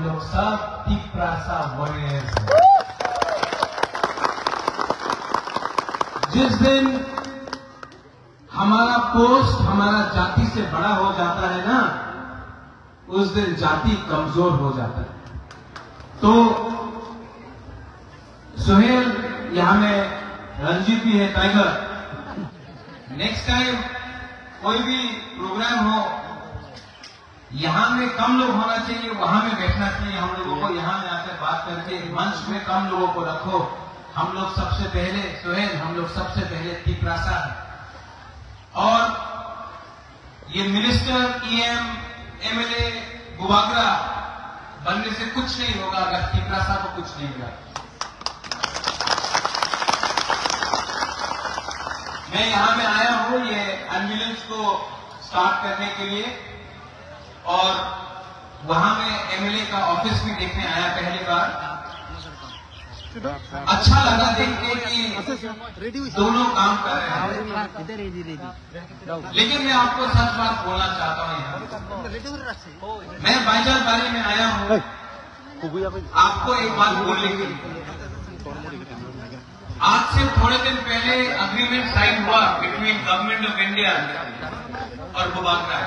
लोग सब तिप्रासा वॉरियर्स हैं। जिस दिन हमारा पोस्ट हमारा जाति से बड़ा हो जाता है ना, उस दिन जाति कमजोर हो जाता है। तो सुहेल, यहां में रंजीत भी है, टाइगर, नेक्स्ट टाइम कोई भी प्रोग्राम हो, यहां में कम लोग होना चाहिए, वहां में बैठना चाहिए हम लोगों को। यहां में आकर बात करके मंच में कम लोगों को रखो। हम लोग सबसे पहले, सुहेल, हम लोग सबसे पहले तिप्रासा है। और ये मिनिस्टर, ईएम, एमएलए, गुबागरा बनने से कुछ नहीं होगा अगर तिप्रासा को कुछ नहीं मिला। मैं यहां में आया हूं ये एम्बुलेंस को स्टार्ट करने के लिए, और वहां में एमएलए का ऑफिस भी देखने आया पहली बार। अच्छा लगा देख के कि दोनों काम कर रहे हैं। लेकिन मैं आपको सच बात बोलना चाहता हूं यहाँ। मैं बाईजान बारी में आया हूं आपको एक बात बोलने के लिए। आज से थोड़े दिन पहले अग्रीमेंट साइन हुआ बिटवीन गवर्नमेंट ऑफ इंडिया और गुबागरा।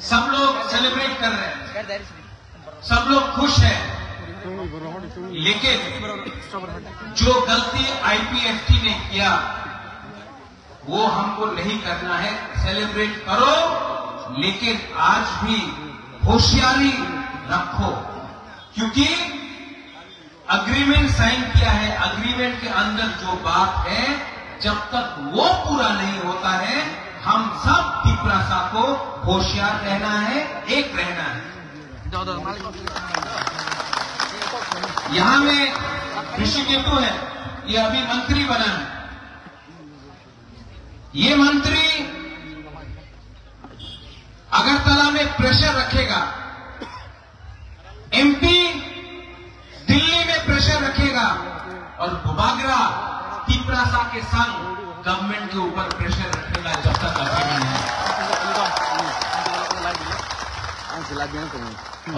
सब लोग सेलिब्रेट कर रहे हैं, सब लोग खुश हैं। लेकिन जो गलती आईपीएफटी ने किया वो हमको नहीं करना है। सेलिब्रेट करो, लेकिन आज भी होशियारी रखो, क्योंकि अग्रीमेंट साइन किया है। अग्रीमेंट के अंदर जो बात है, जब तक वो पूरा नहीं होता है, हम सब तिप्रासा को होशियार रहना है, एक रहना है। यहां में ऋषिकेतु है, ये अभी मंत्री बना है। ये मंत्री अगरतला में प्रेशर रखेगा, एमपी दिल्ली में प्रेशर रखेगा, और गुबागरा तिप्रासा के संग गवर्नमेंट के ऊपर प्रेशर रखेगा जब तक अग्रीमेंट है।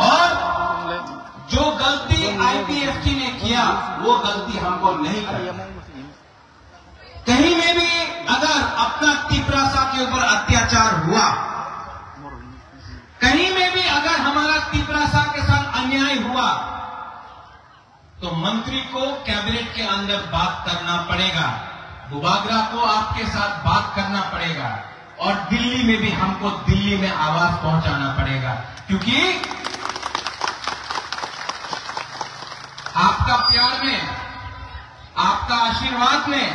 और जो गलती आईपीएफटी ने किया वो गलती हमको नहीं करनी। कहीं में भी अगर अपना तिप्रासा के ऊपर अत्याचार हुआ, कहीं में भी अगर हमारा तिप्रासा के साथ अन्याय हुआ, तो मंत्री को कैबिनेट के अंदर बात करना पड़ेगा, गुबागरा को आपके साथ बात करना पड़ेगा, और दिल्ली में भी हमको दिल्ली में आवाज पहुंचाना पड़ेगा, क्योंकि आपका प्यार में, आपका आशीर्वाद में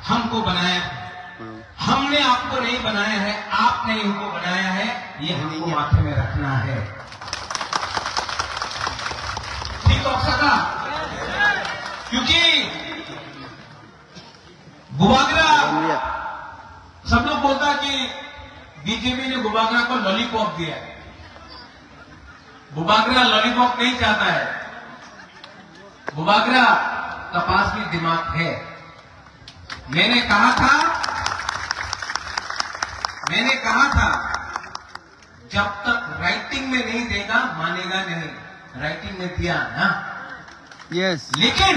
हमको बनाया है। हमने आपको नहीं बनाया है, आपने हमको बनाया है, ये हमको माथे में रखना है। ठीक हो सका? क्योंकि गुबागरा, सब लोग बोलता कि बीजेपी ने गुबागरा को लॉलीपॉप दिया। गुबागरा लॉलीपॉप नहीं चाहता है। गुबागरा का पास भी दिमाग है। मैंने कहा था जब तक राइटिंग में नहीं देगा मानेगा नहीं। राइटिंग में दिया ना, यस, लेकिन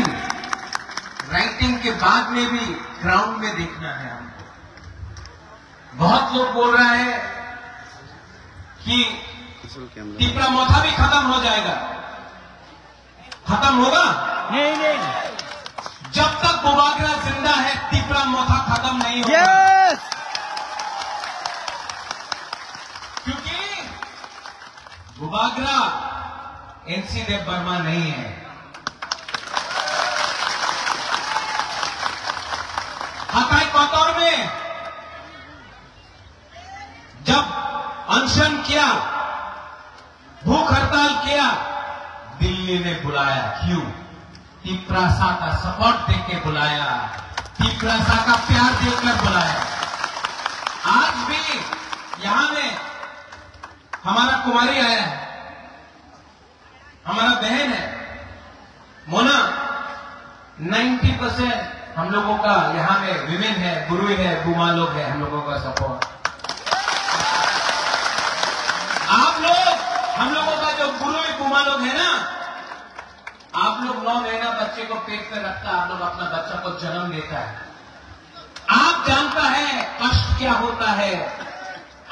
राइटिंग के बाद में भी ग्राउंड में देखना है हमको। बहुत लोग बोल रहा है कि तिप्रा मोथा भी खत्म हो जाएगा। खत्म होगा? नहीं। जब तक गुबागरा जिंदा है, तिप्रा मोथा खत्म नहीं होगा। यस, क्योंकि गुबागरा एनसी देव वर्मा नहीं है। हताई कौतौर में जब अनशन किया, भूख हड़ताल किया, दिल्ली ने बुलाया। क्यों? तिप्रासा का सपोर्ट देके बुलाया, तिप्रासा का प्यार देकर बुलाया। आज भी यहां में हमारा कुमारी आया है, हमारा बहन है मोना। 90% हम लोगों का यहां में विमेन है, गुरु है, बुमा लोग है, हम लोगों का सपोर्ट। आप लोग हम लोगों का लोग हैं ना, आप लोग 9 महीना बच्चे को पेट में रखता, आप लोग अपना बच्चा को जन्म देता है। आप जानता है कष्ट क्या होता है,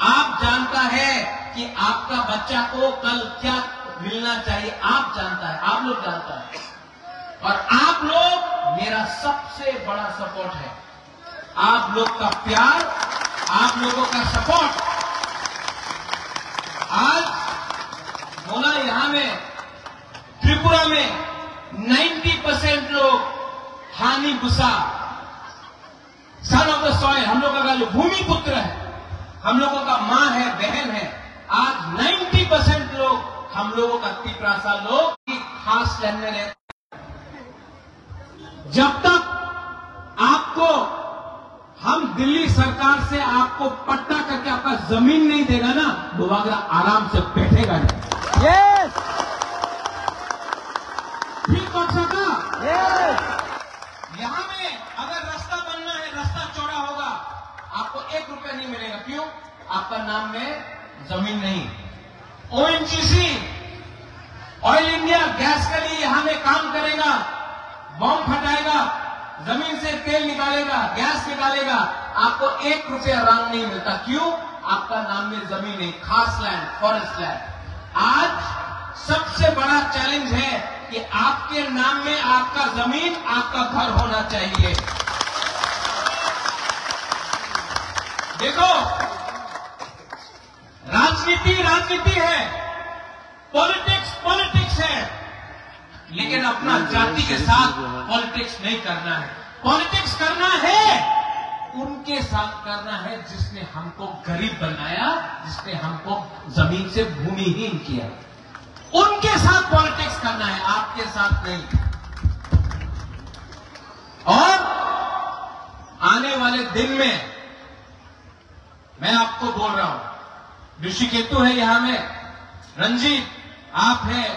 आप जानता है कि आपका बच्चा को कल क्या मिलना चाहिए, आप जानता है, आप लोग जानता है। और आप लोग मेरा सबसे बड़ा सपोर्ट है, आप लोग का प्यार, आप लोगों का सपोर्ट। आज बोला यहां में त्रिपुरा में 90% लोग हानि Busa, son of the soil, हम लोगों का जो भूमि पुत्र है, हम लोगों का मां है, बहन है। आज 90% लोग हम लोगों का तिपरासा लोग खास लैंड में रहते। जब तक आपको हम दिल्ली सरकार से आपको पट्टा करके आपका जमीन नहीं देगा ना, बुबागरा आराम से बैठेगा नहीं। Yes! ठीक बात का Yes! यहां में अगर रास्ता बनना है, रास्ता चौड़ा होगा, आपको 1 रुपया नहीं मिलेगा। क्यों? आपका नाम में जमीन नहीं। ओएनजीसी, ऑयल इंडिया गैस के लिए यहां में काम करेगा, बॉम्ब फटाएगा, जमीन से तेल निकालेगा, गैस निकालेगा, आपको 1 रुपया रांग नहीं मिलता। क्यों? आपका नाम में जमीन नहीं, खास लैंड, फॉरेस्ट लैंड। आज सबसे बड़ा चैलेंज है कि आपके नाम में आपका जमीन, आपका घर होना चाहिए। देखो, राजनीति राजनीति है, पॉलिटिक्स पॉलिटिक्स है, लेकिन अपना जाति के साथ पॉलिटिक्स नहीं करना है। पॉलिटिक्स करना है उनके साथ करना है जिसने हमको गरीब बनाया, जिसने हमको जमीन से भूमिहीन किया, उनके साथ पॉलिटिक्स करना है, आपके साथ नहीं। और आने वाले दिन में मैं आपको बोल रहा हूं, ऋषिकेतु है यहां में, रंजीत आप है,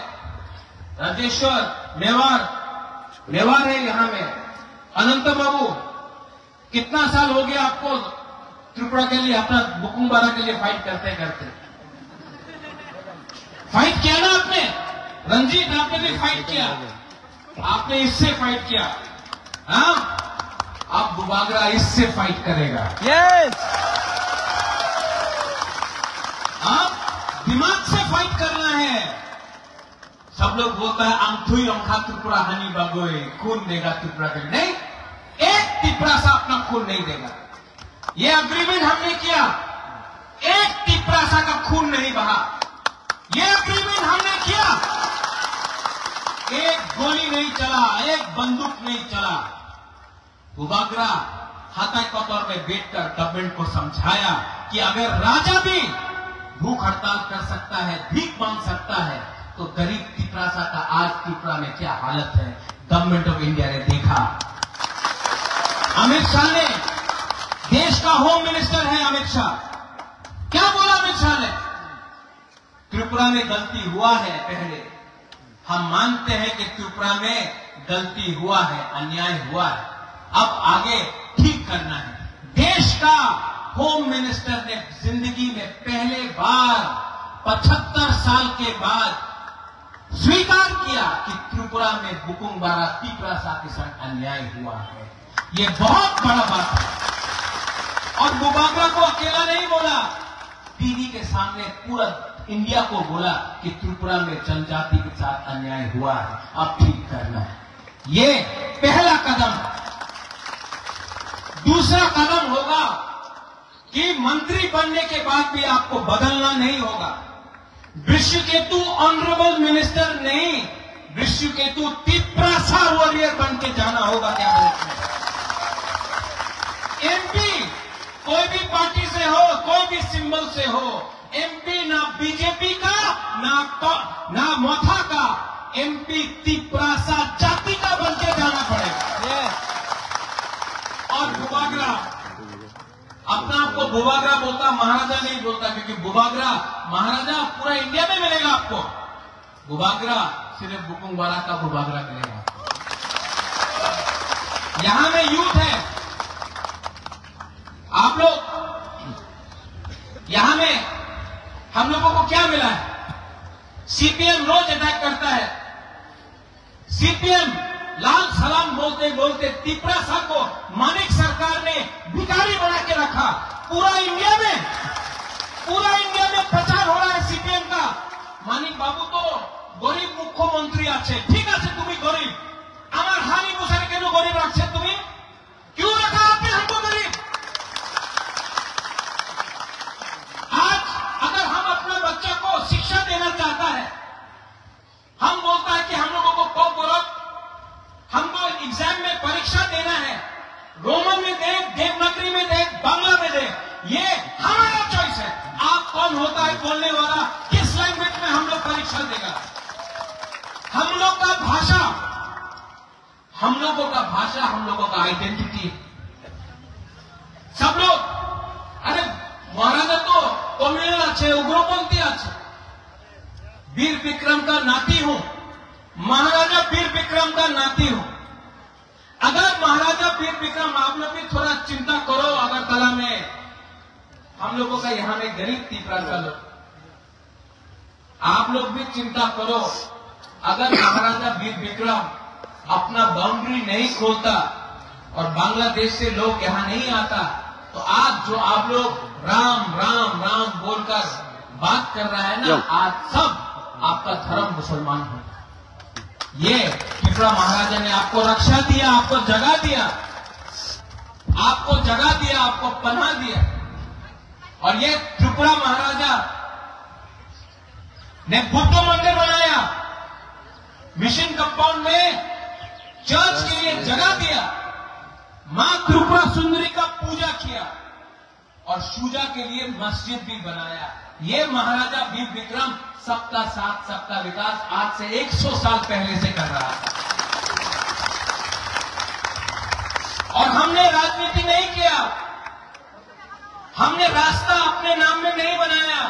राजेश्वर मेवार है यहां में, अनंत बाबू कितना साल हो गया आपको त्रिपुरा के लिए, अपना बुकुंबारा के लिए फाइट करते करते? फाइट किया ना आपने? रंजीत आपने भी फाइट किया, आपने इससे फाइट किया। हाँ, अब बुबागरा इससे फाइट करेगा। Yes! अब दिमाग से फाइट करना है। सब लोग बोलता है अमथुई अंखा त्रिपुरा हानि बागोए, खून देगा त्रिपुरा के लिए। नहीं, एक तिपरासा अपना खून नहीं देगा। ये अग्रीमेंट हमने किया, एक तिपरासा का खून नहीं बहा। ये अग्रीमेंट हमने किया, एक गोली नहीं चला, एक बंदूक नहीं चला। बुबागरा हाथा कतौर में बैठकर गवर्नमेंट को समझाया कि अगर राजा भी भूख हड़ताल कर सकता है, भीख मांग सकता है, तो गरीब तिपरासा का आज त्रिपुरा में क्या हालत है, गवर्नमेंट ऑफ इंडिया ने देखा। अमित शाह ने, देश का होम मिनिस्टर है अमित शाह, क्या बोला अमित शाह ने? त्रिपुरा में गलती हुआ है, पहले हम मानते हैं कि त्रिपुरा में गलती हुआ है, अन्याय हुआ है, अब आगे ठीक करना है। देश का होम मिनिस्टर ने जिंदगी में पहले बार 75 साल के बाद स्वीकार किया कि त्रिपुरा में बुकुंबारा तिपरासा के साथ अन्याय हुआ है। ये बहुत बड़ा बात है। और बुबागरा को अकेला नहीं बोला, टीवी के सामने पूरा इंडिया को बोला कि त्रिपुरा में जनजाति के साथ अन्याय हुआ है, अब ठीक करना है। ये पहला कदम। दूसरा कदम होगा कि मंत्री बनने के बाद भी आपको बदलना नहीं होगा। ऋषिकेतु ऑनरेबल मिनिस्टर नहीं, ऋषिकेतु तिपरासा वॉरियर बन के जाना होगा कैबिनेट में। एमपी कोई भी पार्टी से हो, कोई भी सिंबल से हो, एमपी ना बीजेपी का ना मोथा का, एमपी तिपरासा जाति का बन के जाना पड़ेगा। और बुबागरा अपना आपको बुबागरा बोलता, महाराजा नहीं बोलता, क्योंकि बुबागरा महाराजा पूरा इंडिया में मिलेगा आपको, बुबागरा सिर्फ बुकुंबारा का बुबागरा मिलेगा। यहां में यूथ है, आप लोग यहां में, हम लोगों को क्या मिला है? सीपीएम रोज अटैक करता है। सीपीएम लाल सलाम बोलते बोलते तिपरासा को मानिक सरकार ने भिखारी बना के रखा। पूरा इंडिया में प्रचार हो रहा है सीपीएम का। मानिक बाबू तो गरीब मुख्यमंत्री আছে, ঠিক আছে তুমি गरीब, আমার হানি মুসারে কেন गरीब রাখছে তুমি? क्यों रखा आपने हमको गरीब? आज अगर हम अपने बच्चा को शिक्षा देना चाहता है, हम बोलता है कि हम लोगों को कब बोलो, हमको एग्जाम में परीक्षा देना है, रोमन में दे, देवनागरी में दे, बांग्ला में दे, ये हमारा चॉइस है। आप कौन होता है बोलने वाला, किस लैंग्वेज में हम लोग परीक्षा देगा? हम लोग का भाषा, हम लोगों का भाषा, हम लोगों का आइडेंटिटी। सब लोग अरे महाराजा तो कम्युनल अच्छे, उग्रपंथी अच्छे, वीर विक्रम का नाती हूं, महाराजा वीर विक्रम का नाती हूं। अगर महाराजा वीर विक्रम, आप लोग भी थोड़ा चिंता करो, अगरतला में हम लोगों का यहां में गरीब तिपरासा लोग, आप लोग भी चिंता करो। अगर महाराजा वीर विक्रम अपना बाउंड्री नहीं खोलता और बांग्लादेश से लोग यहां नहीं आता, तो आज जो आप लोग राम राम राम बोलकर बात कर रहा है ना, आज सब आपका धर्म मुसलमान हो। ये त्रिपुरा महाराजा ने आपको रक्षा दिया, आपको जगह दिया, आपको जगह दिया, आपको पनाह दिया। और ये त्रिपुरा महाराजा ने बुद्ध मंदिर बनाया, मिशन कंपाउंड में चर्च के लिए जगह दिया, मां त्रिपुरा सुंदरी का पूजा किया और शुजा के लिए मस्जिद भी बनाया। ये महाराजा वीर विक्रम सबका साथ सबका विकास आज से 100 साल पहले से कर रहा था। और हमने राजनीति नहीं किया, हमने रास्ता अपने नाम में नहीं बनाया,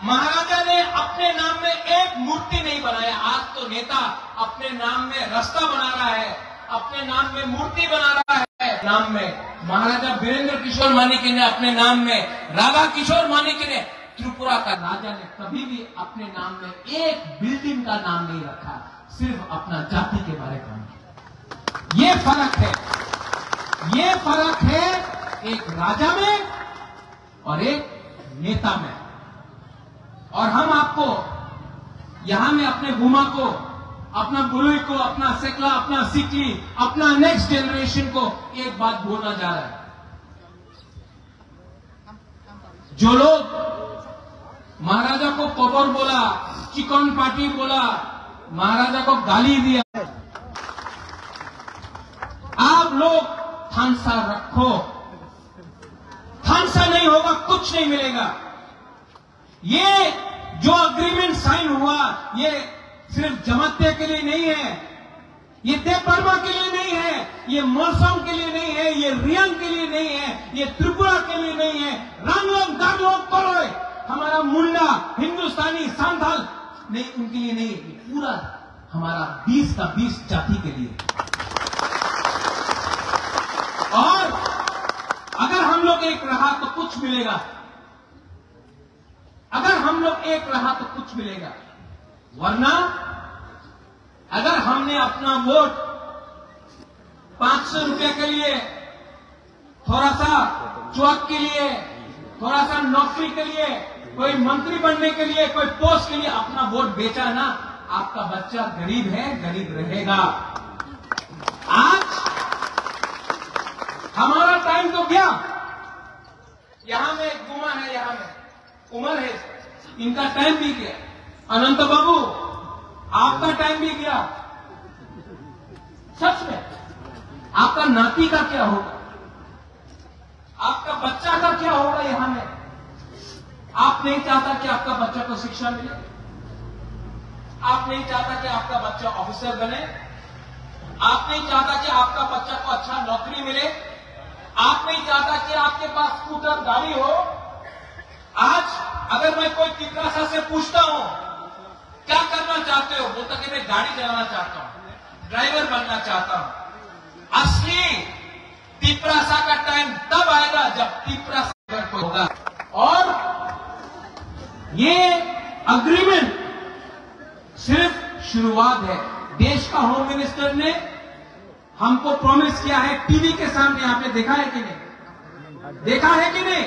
महाराजा ने अपने नाम में एक मूर्ति नहीं बनाया। आज तो नेता अपने नाम में रास्ता बना रहा है, अपने नाम में मूर्ति बना रहा है। नाम में महाराजा वीरेंद्र किशोर मानिकी ने अपने नाम में, राधा किशोर मानिकी ने, त्रिपुरा का राजा ने कभी भी अपने नाम में एक बिल्डिंग का नाम नहीं रखा, सिर्फ अपना जाति के बारे में। ये फर्क है, ये फर्क है एक राजा में और एक नेता में। और हम आपको यहां में अपने भूमा को, अपना बुलुई को, अपना सेकला, अपना सिकली, अपना नेक्स्ट जनरेशन को एक बात बोलना जा रहा है। जो लोग महाराजा को कबर बोला, चिकन पार्टी बोला, महाराजा को गाली दिया, आप लोग थानसा रखो, थानसा नहीं होगा, कुछ नहीं मिलेगा। ये जो अग्रीमेंट साइन हुआ, ये सिर्फ जमाते के लिए नहीं है, ये देवबर्मा के लिए नहीं है, ये मौसम के लिए नहीं है, ये रियांग के लिए नहीं है, ये त्रिपुरा के लिए नहीं है, रांगलोंग दागलोंग कोलोई, हमारा मुंडा हिंदुस्तानी सांथाल नहीं, उनके लिए नहीं, ये पूरा हमारा 20 का 20 जाति के लिए। और अगर हम लोग एक रहा तो कुछ मिलेगा, अगर हम लोग एक रहा तो कुछ मिलेगा, वरना अगर हमने अपना वोट 500 रुपए के लिए, थोड़ा सा चौक के लिए, थोड़ा सा नौकरी के लिए, कोई मंत्री बनने के लिए, कोई पोस्ट के लिए अपना वोट बेचा ना, आपका बच्चा गरीब है, गरीब रहेगा। आज हमारा टाइम तो गया। यहां में एक गुमा है, यहां में उमर है, इनका टाइम भी गया। अनंत बाबू, आपका टाइम भी गया। सच में आपका नाती का क्या होगा, आपका बच्चा का क्या होगा? यहां में आप नहीं चाहता कि आपका बच्चा को शिक्षा मिले, आप नहीं चाहता कि आपका बच्चा ऑफिसर बने, आप नहीं चाहता कि आपका बच्चा को अच्छा नौकरी मिले, आप नहीं चाहता कि आपके पास स्कूटर गाड़ी हो। आज अगर मैं कोई तिपरासा से पूछता हूं क्या करना चाहते हो, बोलता कि मैं गाड़ी चलाना चाहता हूं, ड्राइवर बनना चाहता हूं। असली तिपरासा का टाइम तब आएगा जब तिपरासा होगा। और ये अग्रीमेंट सिर्फ शुरुआत है। देश का होम मिनिस्टर ने हमको प्रॉमिस किया है टीवी के सामने, आपने देखा है कि नहीं? देखा है कि नहीं?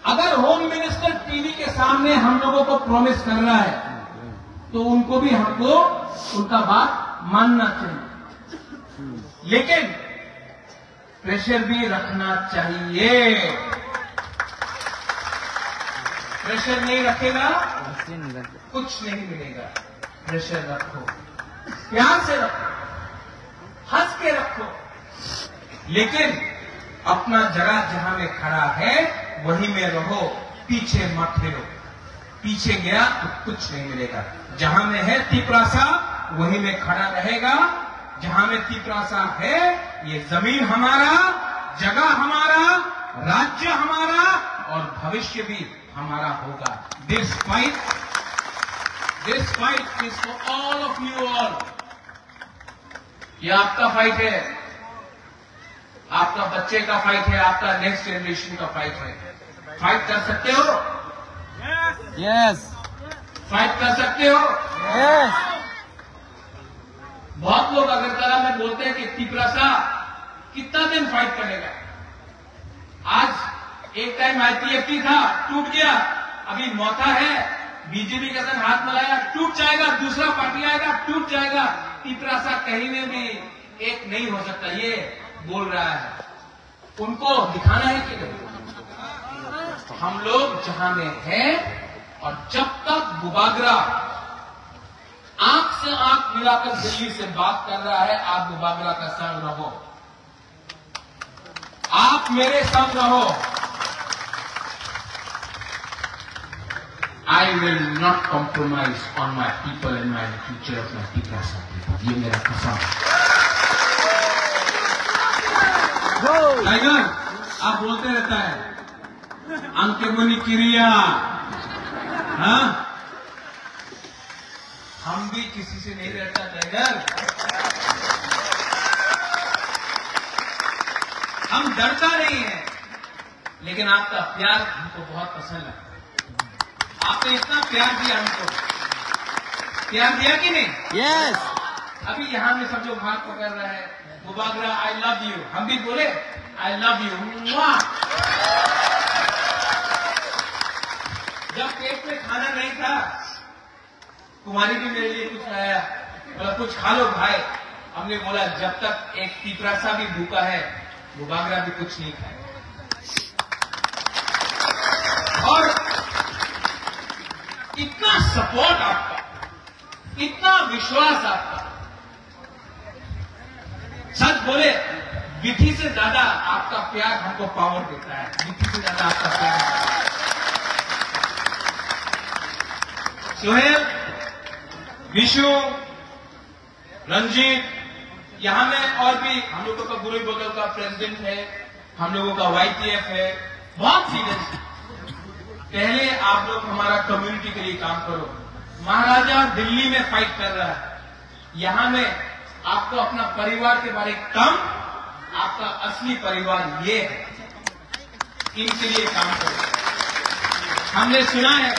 अगर होम मिनिस्टर टीवी के सामने हम लोगों को प्रॉमिस कर रहा है तो उनको भी हमको उनका बात मानना चाहिए, लेकिन प्रेशर भी रखना चाहिए। प्रेशर नहीं रखेगा कुछ नहीं मिलेगा। प्रेशर रखो, प्यार से रखो, हंस के रखो, लेकिन अपना जगह जहां में खड़ा है वहीं में रहो, पीछे मत हिलो। पीछे गया तो कुछ नहीं मिलेगा। जहां में है तिपरासा वहीं में खड़ा रहेगा। जहां में तिपरासा है ये जमीन हमारा, जगह हमारा, राज्य हमारा और भविष्य भी हमारा होगा। This fight is for all of you all. ये आपका फाइट है, आपका बच्चे का फाइट है, आपका नेक्स्ट जनरेशन का फाइट है। फाइट कर सकते हो? Yes. फाइट कर सकते हो? Yes. बहुत लोग अगरतला में बोलते हैं कि तिपरासा कितना दिन फाइट करेगा। आज एक टाइम IPFT था, टूट गया, अभी मौका है, बीजेपी के साथ हाथ मिलाया, टूट जाएगा, दूसरा पार्टी आएगा, टूट जाएगा। तिपरासा कहीं में भी एक नहीं हो सकता, ये बोल रहा है। उनको दिखाना है कि नहीं? हम लोग जहां में हैं और जब तक बुबागरा आंख से आंख मिलाकर दिल्ली से बात कर रहा है, आप बुबागरा का संग रहो, आप मेरे संग रहो। I will not compromise on my people and my future of my Tiprasa people. ये मेरा कसम। टाइगर आप बोलते रहता है अंके मुनि क्रिया, हाँ? हम भी किसी से नहीं रहता टाइगर, हम डरता नहीं है, लेकिन आपका प्यार हमको बहुत पसंद है। आपने इतना प्यार दिया हमको, प्यार दिया कि नहीं? Yes. अभी यहाँ में सब लोग हाथ पकड़ रहे हैं, बुबागरा आई लव यू, हम भी बोले आई लव यू। जब पेट में खाना नहीं था, कुमारी भी मेरे लिए कुछ लाया, बोला कुछ खा लो भाई। हमने बोला जब तक एक तिपरासा भी भूखा है, बुबागरा भी कुछ नहीं खाए। और इतना सपोर्ट आपका, इतना विश्वास आपका, सच बोले विधि से ज्यादा आपका प्यार हमको पावर देता है। विधि से ज्यादा आपका प्यार। सोहेल, विशु, रंजीत, यहां में और भी हम लोगों का गुरु बगल का प्रेसिडेंट है, हम लोगों का YTF है, बहुत सीरियस। पहले आप लोग हमारा कम्युनिटी के लिए काम करो। महाराजा दिल्ली में फाइट कर रहा है, यहां में आपको अपना परिवार के बारे कम, आपका असली परिवार ये है, इनके लिए काम करो। हमने सुना है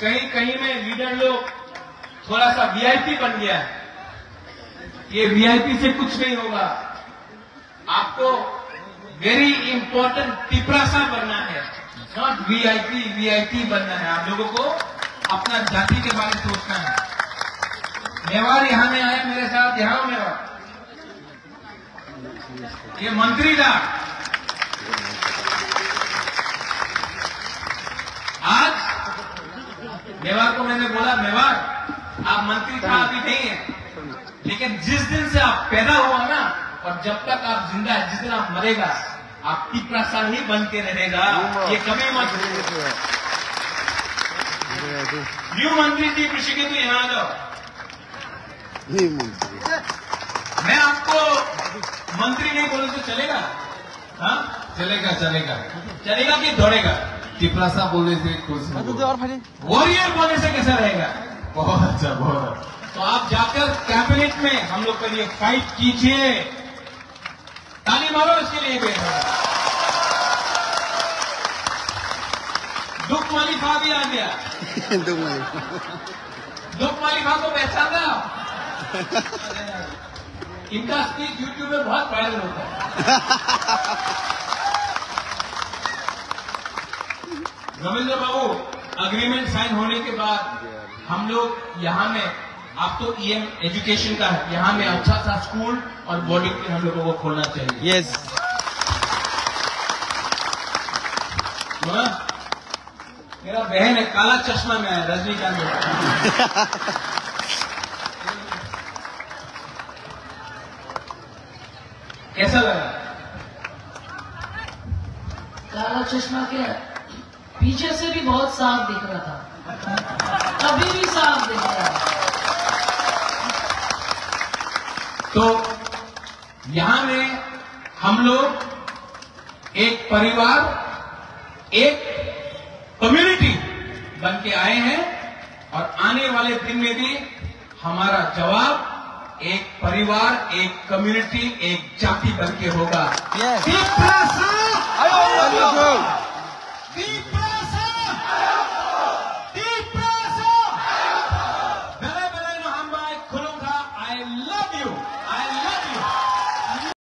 कहीं कहीं में लीडर लोग थोड़ा सा VIP बन गया है। ये VIP से कुछ नहीं होगा। आपको वेरी इंपॉर्टेंट तिपरासा बनना है, नॉट VIP बनना है। आप लोगों को अपना जाति के बारे में सोचना है। मेवाड़ यहां में आया मेरे साथ, यहां मेवाड़, ये मंत्री था, आज मेवाड़ को मैंने बोला मेवाड़ आप मंत्री था अभी नहीं है, लेकिन जिस दिन से आप पैदा हुआ ना और जब तक आप जिंदा है, जिस दिन आप मरेगा आप तिपरासा ही बन के रहेगा, ये कभी मत भूलिए। न्यू मंत्री जी ऋषिकेश तो यहां आ जाओ। मैं आपको मंत्री नहीं बोलूं तो चलेगा? हाँ चलेगा चलेगा चलेगा कि दौड़ेगा? तिपरासा बोलने से कुछ वॉरियर बोलने से कैसा रहेगा? बहुत अच्छा, बहुत अच्छा। तो आप जाकर कैबिनेट में हम लोग के लिए फाइट कीजिए, ताली मारो इसके लिए भी। दुख मलिफा भी आ गया। दुख मलिफा को पहचाना? इनका स्पीच यूट्यूब में बहुत वायरल होता है। रविंद्र बाबू, अग्रीमेंट साइन होने के बाद हम लोग यहाँ में, आप तो ईएम एजुकेशन का है, यहाँ में अच्छा सा स्कूल और बोर्डिंग के हम लोगों को खोलना चाहिए। यस। मेरा बहन है, काला चश्मा में है, रजनीकांत में। कैसा लगा? काला चश्मा क्या पीछे से भी बहुत साफ दिख रहा था, अभी भी साफ दिख रहा है। तो यहां में हम लोग एक परिवार, एक कम्युनिटी बन के आए हैं और आने वाले दिन में भी हमारा जवाब एक परिवार, एक कम्युनिटी, एक जाति बन के होगा। Yes. एक